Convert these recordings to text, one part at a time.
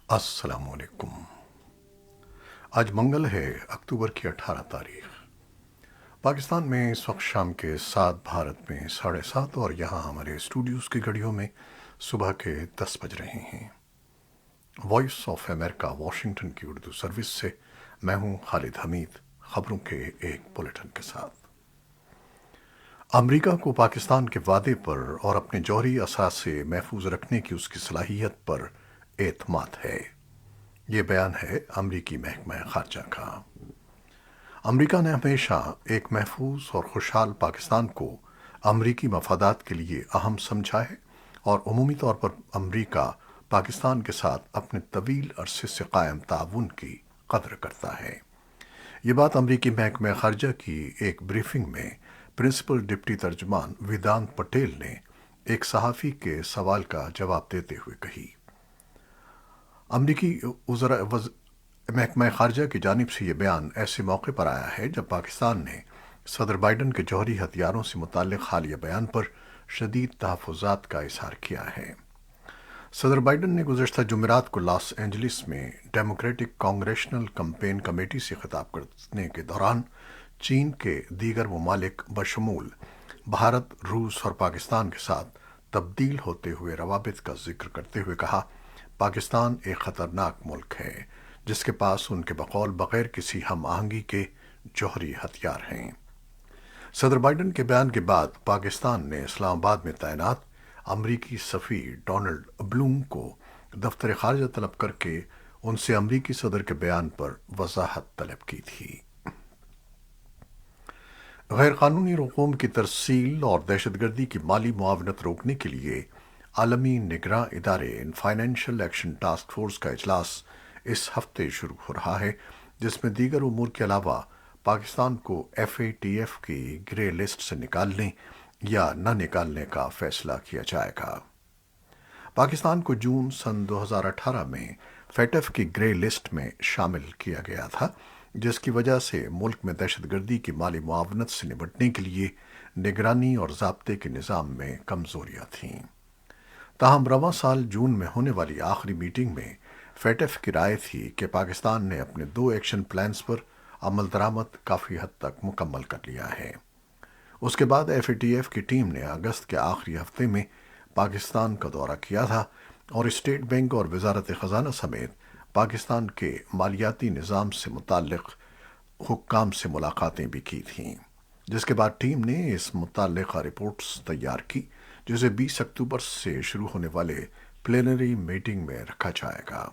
السلام علیکم۔ آج منگل ہے، اکتوبر کی 18 تاریخ۔ پاکستان میں اس وقت شام کے 7، بھارت میں 7:30، اور یہاں ہمارے اسٹوڈیوز کی گھڑیوں میں صبح کے 10 بج رہے ہیں۔ وائس آف امریکہ واشنگٹن کی اردو سروس سے میں ہوں خالد حمید، خبروں کے ایک بلیٹن کے ساتھ۔ امریکہ کو پاکستان کے وعدے پر اور اپنے جوہری اثاثے محفوظ رکھنے کی اس کی صلاحیت پر اعتماد ہے۔ یہ بیان ہے امریکی محکمہ خارجہ کا۔ امریکہ نے ہمیشہ ایک محفوظ اور خوشحال پاکستان کو امریکی مفادات کے لیے اہم سمجھا ہے، اور عمومی طور پر امریکہ پاکستان کے ساتھ اپنے طویل عرصے سے قائم تعاون کی قدر کرتا ہے۔ یہ بات امریکی محکمہ خارجہ کی ایک بریفنگ میں پرنسپل ڈپٹی ترجمان ویدانت پٹیل نے ایک صحافی کے سوال کا جواب دیتے ہوئے کہی۔ امریکی محکمہ خارجہ کی جانب سے یہ بیان ایسے موقع پر آیا ہے جب پاکستان نے صدر بائیڈن کے جوہری ہتھیاروں سے متعلق حالیہ بیان پر شدید تحفظات کا اظہار کیا ہے۔ صدر بائیڈن نے گزشتہ جمعرات کو لاس اینجلس میں ڈیموکریٹک کانگریشنل کمپین کمیٹی سے خطاب کرنے کے دوران چین کے دیگر ممالک بشمول بھارت، روس اور پاکستان کے ساتھ تبدیل ہوتے ہوئے روابط کا ذکر کرتے ہوئے کہا، پاکستان ایک خطرناک ملک ہے جس کے پاس ان کے بقول بغیر کسی ہم آہنگی کے جوہری ہتھیار ہیں۔ صدر بائیڈن کے بیان کے بعد پاکستان نے اسلام آباد میں تعینات امریکی سفیر ڈونلڈ بلوم کو دفتر خارجہ طلب کر کے ان سے امریکی صدر کے بیان پر وضاحت طلب کی تھی۔ غیر قانونی رقوم کی ترسیل اور دہشت گردی کی مالی معاونت روکنے کے لیے عالمی نگراں ادارے فائنینشل ایکشن ٹاسک فورس کا اجلاس اس ہفتے شروع ہو رہا ہے، جس میں دیگر امور کے علاوہ پاکستان کو FATF کی گرے لسٹ سے نکالنے یا نہ نکالنے کا فیصلہ کیا جائے گا۔ پاکستان کو جون سن 2018 میں FATF کی گرے لسٹ میں شامل کیا گیا تھا، جس کی وجہ سے ملک میں دہشت گردی کی مالی معاونت سے نمٹنے کے لیے نگرانی اور ضابطے کے نظام میں کمزوریاں تھیں۔ تاہم رواں سال جون میں ہونے والی آخری میٹنگ میں FATF کی رائے تھی کہ پاکستان نے اپنے 2 ایکشن پلانز پر عمل درآمد کافی حد تک مکمل کر لیا ہے۔ اس کے بعد FATF کی ٹیم نے اگست کے آخری ہفتے میں پاکستان کا دورہ کیا تھا اور اسٹیٹ بینک اور وزارت خزانہ سمیت پاکستان کے مالیاتی نظام سے متعلق حکام سے ملاقاتیں بھی کی تھیں، جس کے بعد ٹیم نے اس متعلقہ رپورٹس تیار کی، جسے 20 اکتوبر سے شروع ہونے والے پلینری میٹنگ میں رکھا جائے گا۔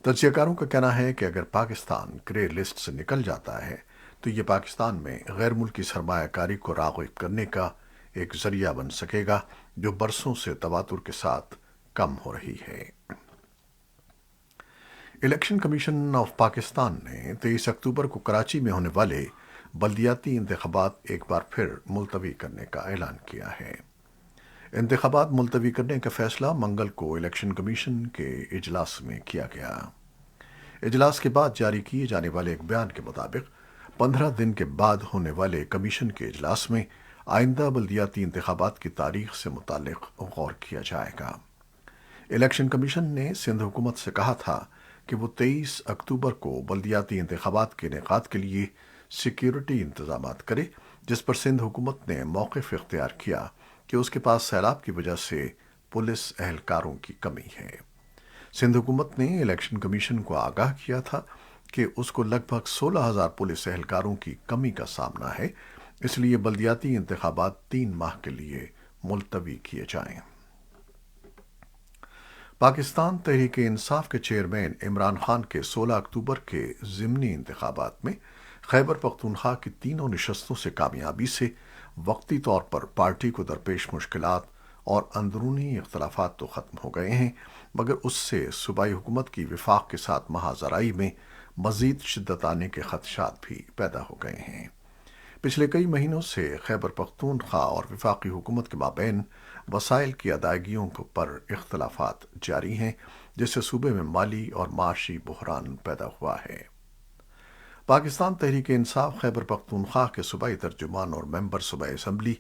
تجزیہ کاروں کا کہنا ہے کہ اگر پاکستان گرے لسٹ سے نکل جاتا ہے تو یہ پاکستان میں غیر ملکی سرمایہ کاری کو راغب کرنے کا ایک ذریعہ بن سکے گا، جو برسوں سے تواتر کے ساتھ کم ہو رہی ہے۔ الیکشن کمیشن آف پاکستان نے 23 اکتوبر کو کراچی میں ہونے والے بلدیاتی انتخابات ایک بار پھر ملتوی کرنے کا اعلان کیا ہے۔ انتخابات ملتوی کرنے کا فیصلہ منگل کو الیکشن کمیشن کے اجلاس میں کیا گیا۔ اجلاس کے بعد جاری کیے جانے والے ایک بیان کے مطابق 15 دن کے بعد ہونے والے کمیشن کے اجلاس میں آئندہ بلدیاتی انتخابات کی تاریخ سے متعلق غور کیا جائے گا۔ الیکشن کمیشن نے سندھ حکومت سے کہا تھا کہ وہ 23 اکتوبر کو بلدیاتی انتخابات کے انعقاد کے لیے سیکیورٹی انتظامات کرے، جس پر سندھ حکومت نے موقف اختیار کیا کہ اس کے پاس سیلاب کی وجہ سے پولیس اہلکاروں کی کمی ہے۔ سندھ حکومت نے الیکشن کمیشن کو آگاہ کیا تھا کہ اس کو لگ بھگ 16,000 پولیس اہلکاروں کی کمی کا سامنا ہے، اس لیے بلدیاتی انتخابات 3 ماہ کے لیے ملتوی کیے جائیں۔ پاکستان تحریک انصاف کے چیئرمین عمران خان کے 16 اکتوبر کے ضمنی انتخابات میں خیبر پختونخوا کی تینوں نشستوں سے کامیابی سے وقتی طور پر پارٹی کو درپیش مشکلات اور اندرونی اختلافات تو ختم ہو گئے ہیں، مگر اس سے صوبائی حکومت کی وفاق کے ساتھ مہاذرائی میں مزید شدت آنے کے خدشات بھی پیدا ہو گئے ہیں۔ پچھلے کئی مہینوں سے خیبر پختونخوا اور وفاقی حکومت کے مابین وسائل کی ادائیگیوں پر اختلافات جاری ہیں، جس سے صوبے میں مالی اور معاشی بحران پیدا ہوا ہے۔ پاکستان تحریک انصاف خیبر پختونخوا کے صوبائی ترجمان اور ممبر صوبائی اسمبلی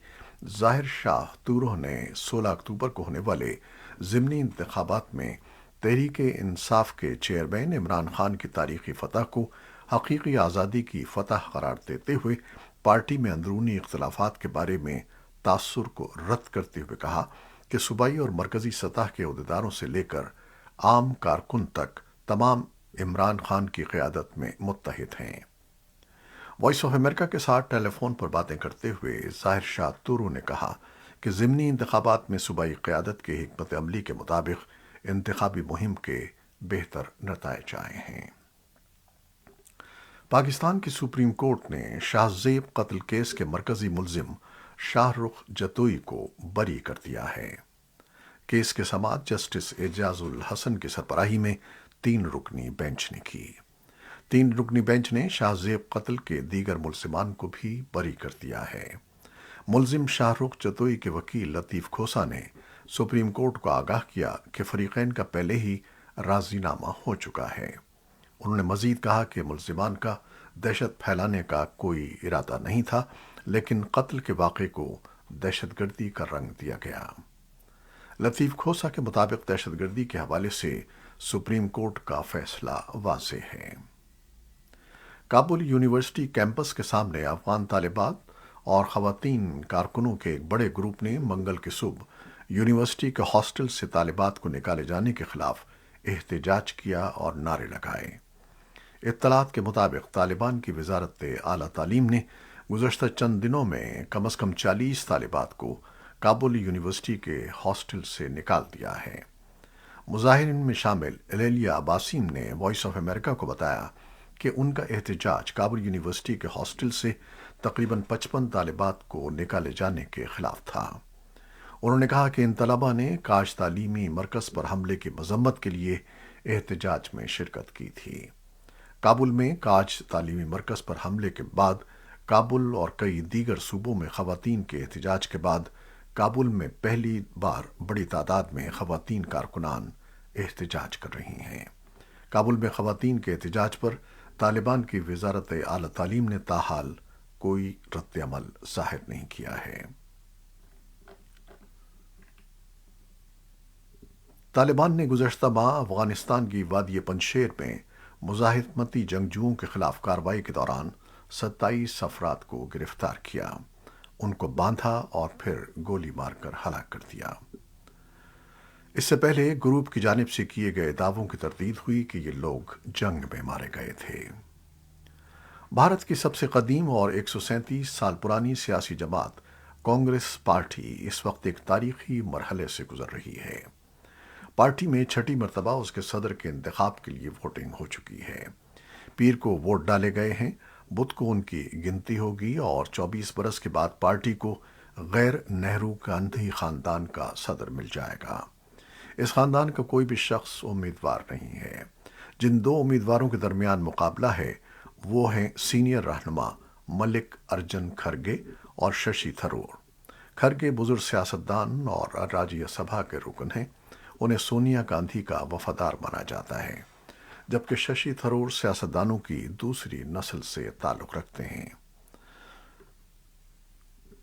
ظاہر شاہ تورو نے 16 اکتوبر کو ہونے والے ضمنی انتخابات میں تحریک انصاف کے چیئرمین عمران خان کی تاریخی فتح کو حقیقی آزادی کی فتح قرار دیتے ہوئے پارٹی میں اندرونی اختلافات کے بارے میں تاثر کو رد کرتے ہوئے کہا کہ صوبائی اور مرکزی سطح کے عہدیداروں سے لے کر عام کارکن تک تمام عمران خان کی قیادت میں متحد ہیں۔ وائس آف امریکہ کے ساتھ ٹیلی فون پر باتیں کرتے ہوئے ظاہر شاہ تورو نے کہا کہ ضمنی انتخابات میں صوبائی قیادت کے حکمت عملی کے مطابق انتخابی مہم کے بہتر نتائج آئے ہیں۔ پاکستان کی سپریم کورٹ نے شاہ زیب قتل کیس کے مرکزی ملزم شاہ رخ جتوئی کو بری کر دیا ہے۔ کیس کی سماعت جسٹس اعجاز الحسن کی سربراہی میں 3 رکنی بینچ نے کی۔ 3 رکنی بینچ نے شاہ زیب قتل کے دیگر ملزمان کو بھی بری کر دیا ہے۔ ملزم شاہ رخ جتوئی کے وکیل لطیف کھوسا نے سپریم کورٹ کو آگاہ کیا کہ فریقین کا پہلے ہی راضی نامہ ہو چکا ہے۔ انہوں نے مزید کہا کہ ملزمان کا دہشت پھیلانے کا کوئی ارادہ نہیں تھا، لیکن قتل کے واقعے کو دہشت گردی کا رنگ دیا گیا۔ لطیف کھوسا کے مطابق دہشت گردی کے حوالے سے سپریم کورٹ کا فیصلہ واضح ہے۔ کابل یونیورسٹی کیمپس کے سامنے افغان طالبات اور خواتین کارکنوں کے ایک بڑے گروپ نے منگل کی صبح یونیورسٹی کے ہاسٹل سے طالبات کو نکالے جانے کے خلاف احتجاج کیا اور نعرے لگائے۔ اطلاعات کے مطابق طالبان کی وزارت اعلیٰ تعلیم نے گزشتہ چند دنوں میں کم از کم 40 طالبات کو کابل یونیورسٹی کے ہاسٹل سے نکال دیا ہے۔ مظاہرین میں شامل الیلیا عباسیم نے وائس آف امریکہ کو بتایا کہ ان کا احتجاج کابل یونیورسٹی کے ہاسٹل سے تقریباً 55 طالبات کو نکالے جانے کے خلاف تھا۔ انہوں نے کہا کہ ان طلباء نے کاج تعلیمی مرکز پر حملے کی مذمت کے لیے احتجاج میں شرکت کی تھی۔ کابل میں کاج تعلیمی مرکز پر حملے کے بعد کابل اور کئی دیگر صوبوں میں خواتین کے احتجاج کے بعد کابل میں پہلی بار بڑی تعداد میں خواتین کارکنان احتجاج کر رہی ہیں۔ کابل میں خواتین کے احتجاج پر طالبان کی وزارت اعلیٰ تعلیم نے تاحال کوئی رد عمل ظاہر نہیں کیا ہے۔ طالبان نے گزشتہ ماہ افغانستان کی وادی پنجشیر میں مزاحمتی جنگجوؤں کے خلاف کارروائی کے دوران 27 افراد کو گرفتار کیا، ان کو باندھا اور پھر گولی مار کر ہلاک کر دیا۔ اس سے پہلے گروپ کی جانب سے کیے گئے دعووں کی تردید ہوئی کہ یہ لوگ جنگ میں مارے گئے تھے۔ بھارت کی سب سے قدیم اور 137 سال پرانی سیاسی جماعت کانگریس پارٹی اس وقت ایک تاریخی مرحلے سے گزر رہی ہے۔ پارٹی میں 6ٹھی مرتبہ اس کے صدر کے انتخاب کے لیے ووٹنگ ہو چکی ہے۔ پیر کو ووٹ ڈالے گئے ہیں، بدھ کو ان کی گنتی ہوگی اور 24 برس کے بعد پارٹی کو غیر نہرو گاندھی خاندان کا صدر مل جائے گا۔ اس خاندان کا کوئی بھی شخص امیدوار نہیں ہے۔ جن 2 امیدواروں کے درمیان مقابلہ ہے وہ ہیں سینئر رہنما ملک ارجن کھرگے اور ششی تھرور۔ کھرگے بزرگ سیاستدان اور راجیہ سبھا کے رکن ہیں۔ انہیں سونیا گاندھی کا وفادار مانا جاتا ہے، جبکہ ششی تھرور سیاستدانوں کی دوسری نسل سے تعلق رکھتے ہیں۔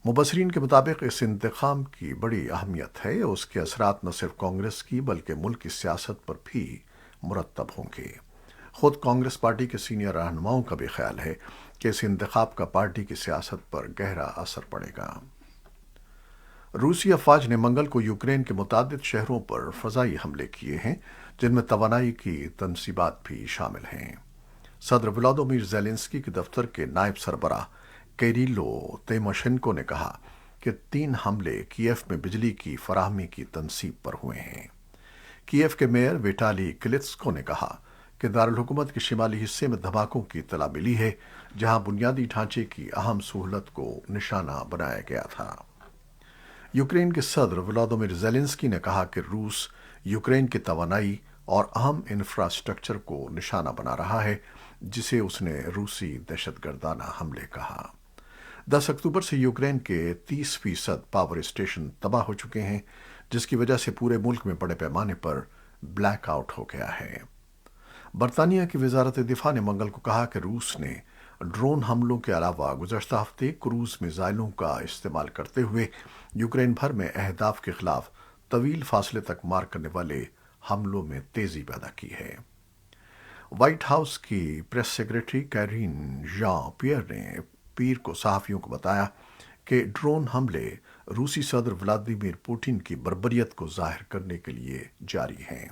مبصرین کے مطابق اس انتخاب کی بڑی اہمیت ہے، اس کے اثرات نہ صرف کانگریس کی بلکہ ملک کی سیاست پر بھی مرتب ہوں گے۔ خود کانگریس پارٹی کے سینئر رہنماؤں کا بھی خیال ہے کہ اس انتخاب کا پارٹی کی سیاست پر گہرا اثر پڑے گا۔ روسی افواج نے منگل کو یوکرین کے متعدد شہروں پر فضائی حملے کیے ہیں، جن میں توانائی کی تنصیبات بھی شامل ہیں۔ صدر ولادیمیر زیلنسکی کے دفتر کے نائب سربراہ کیریلو تیموشینکو نے کہا کہ 3 حملے کیف میں بجلی کی فراہمی کی تنصیب پر ہوئے ہیں۔ کیف کے میئر ویٹالی کلٹسکو نے کہا کہ دارالحکومت کے شمالی حصے میں دھماکوں کی اطلاع ملی ہے، جہاں بنیادی ڈھانچے کی اہم سہولت کو نشانہ بنایا گیا تھا۔ یوکرین کے صدر ولادیمیر زیلنسکی نے کہا کہ روس یوکرین کی توانائی اور اہم انفراسٹرکچر کو نشانہ بنا رہا ہے، جسے اس نے روسی دہشت گردانہ حملے کہا۔ 10 اکتوبر سے یوکرین کے 30% پاور اسٹیشن تباہ ہو چکے ہیں، جس کی وجہ سے پورے ملک میں بڑے پیمانے پر بلیک آؤٹ ہو گیا ہے۔ برطانیہ کی وزارت دفاع نے منگل کو کہا کہ روس نے ڈرون حملوں کے علاوہ گزشتہ ہفتے کروز میزائلوں کا استعمال کرتے ہوئے یوکرین بھر میں اہداف کے خلاف طویل فاصلے تک مار کرنے والے حملوں میں تیزی پیدا کی ہے۔ وائٹ ہاؤس کی پریس سیکرٹری کیرین ژان پیئر نے پیر کو صحافیوں کو بتایا کہ ڈرون حملے روسی صدر ولادیمیر پوٹن کی بربریت کو ظاہر کرنے کے لیے جاری ہیں۔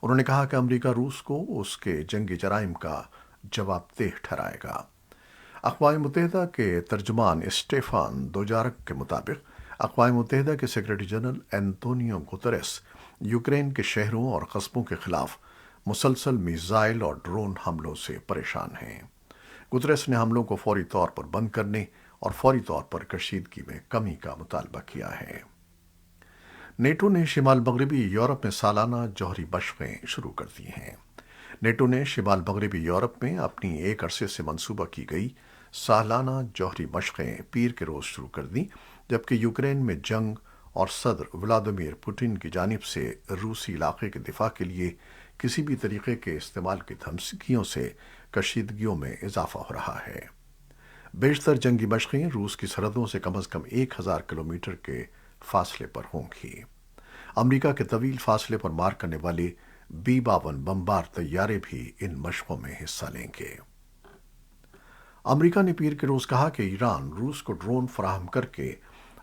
انہوں نے کہا کہ امریکہ روس کو اس کے جنگی جرائم کا جواب دہ ٹھہرائے گا۔ اقوام متحدہ کے ترجمان اسٹیفان دوجارک کے مطابق اقوام متحدہ کے secretary general Antonio Guterres Ukraine کے شہروں اور قصبوں کے خلاف مسلسل میزائل اور ڈرون حملوں سے پریشان ہیں۔ گوتریس نے حملوں کو فوری طور پر بند کرنے اور فوری طور پر کشیدگی میں کمی کا مطالبہ کیا ہے۔ نیٹو نے شمال مغربی یورپ میں سالانہ جوہری مشقیں شروع کر دی ہیں۔ نیٹو نے شمال مغربی یورپ میں اپنی ایک عرصے سے منصوبہ کی گئی سالانہ جوہری مشقیں پیر کے روز شروع کر دیں، جبکہ یوکرین میں جنگ اور صدر ولادیمیر پوٹن کی جانب سے روسی علاقے کے دفاع کے لیے کسی بھی طریقے کے استعمال کی دھمکیوں سے کشیدگیوں میں اضافہ ہو رہا ہے۔ بیشتر جنگی مشقیں روس کی سرحدوں سے کم از کم 1000 کلومیٹر کے فاصلے پر ہوں گی۔ امریکہ کے طویل فاصلے پر مار کرنے والے B-52 بمبار طیارے بھی ان مشقوں میں حصہ لیں گے۔ امریکہ نے پیر کے روز کہا کہ ایران روس کو ڈرون فراہم کر کے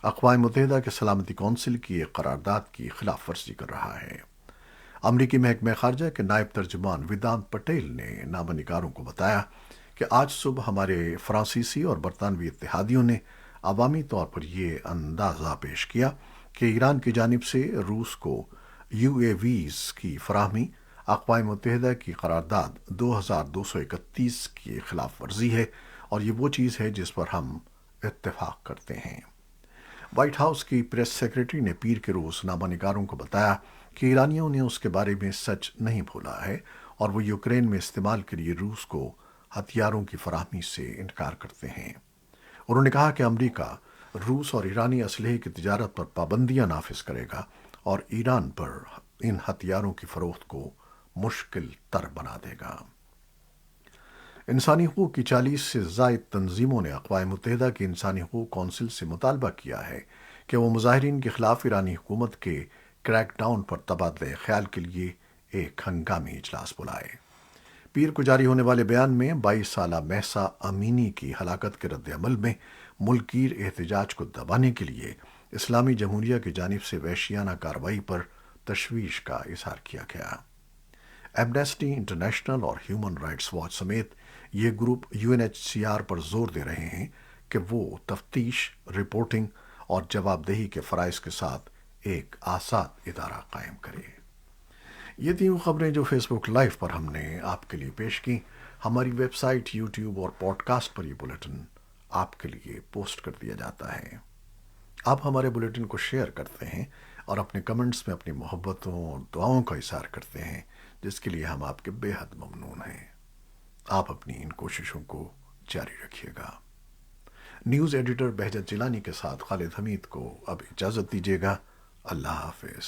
اقوام متحدہ کے سلامتی کونسل کی ایک قرارداد کی خلاف ورزی کر رہا ہے۔ امریکی محکمہ خارجہ کے نائب ترجمان ویدانت پٹیل نے نامہ نگاروں کو بتایا کہ آج صبح ہمارے فرانسیسی اور برطانوی اتحادیوں نے عوامی طور پر یہ اندازہ پیش کیا کہ ایران کی جانب سے روس کو UAVs کی فراہمی اقوام متحدہ کی قرارداد 2231 کی خلاف ورزی ہے اور یہ وہ چیز ہے جس پر ہم اتفاق کرتے ہیں۔ وائٹ ہاؤس کی پریس سیکرٹری نے پیر کے روز نامہ نگاروں کو بتایا کہ ایرانیوں نے اس کے بارے میں سچ نہیں بھولا ہے اور وہ یوکرین میں استعمال کے لیے روس کو ہتھیاروں کی فراہمی سے انکار کرتے ہیں۔ انہوں نے کہا کہ امریکہ روس اور ایرانی اسلحے کی تجارت پر پابندیاں نافذ کرے گا اور ایران پر ان ہتھیاروں کی فروخت کو مشکل تر بنا دے گا۔ انسانی حقوق کی 40 سے زائد تنظیموں نے اقوام متحدہ کی انسانی حقوق کونسل سے مطالبہ کیا ہے کہ وہ مظاہرین کے خلاف ایرانی حکومت کے کریک ڈاؤن پر تبادلہ خیال کے لیے ایک ہنگامی اجلاس بلائے۔ پیر کو جاری ہونے والے بیان میں 22 سالہ مہسا امینی کی ہلاکت کے رد عمل میں ملک گیر احتجاج کو دبانے کے لیے اسلامی جمہوریہ کی جانب سے وحشیانہ کارروائی پر تشویش کا اظہار کیا گیا۔ ایمنسٹی انٹرنیشنل اور ہیومن رائٹس واچ سمیت یہ گروپ UNHCR پر زور دے رہے ہیں کہ وہ تفتیش، رپورٹنگ اور جواب دہی کے فرائض کے ساتھ ایک آزاد ادارہ قائم کرے۔ یہ تین خبریں جو فیس بک لائیو پر ہم نے آپ کے لیے پیش کی۔ ہماری ویب سائٹ، یوٹیوب اور پوڈ کاسٹ پر یہ بلیٹن آپ کے لیے پوسٹ کر دیا جاتا ہے۔ آپ ہمارے بلیٹن کو شیئر کرتے ہیں اور اپنے کمنٹس میں اپنی محبتوں اور دعاؤں کا اظہار کرتے ہیں، جس کے لیے ہم آپ کے بے حد ممنون ہیں۔ آپ اپنی ان کوششوں کو جاری رکھیے گا۔ نیوز ایڈیٹر بہجت جیلانی کے ساتھ خالد حمید کو اب اجازت دیجیے گا۔ اللہ حافظ۔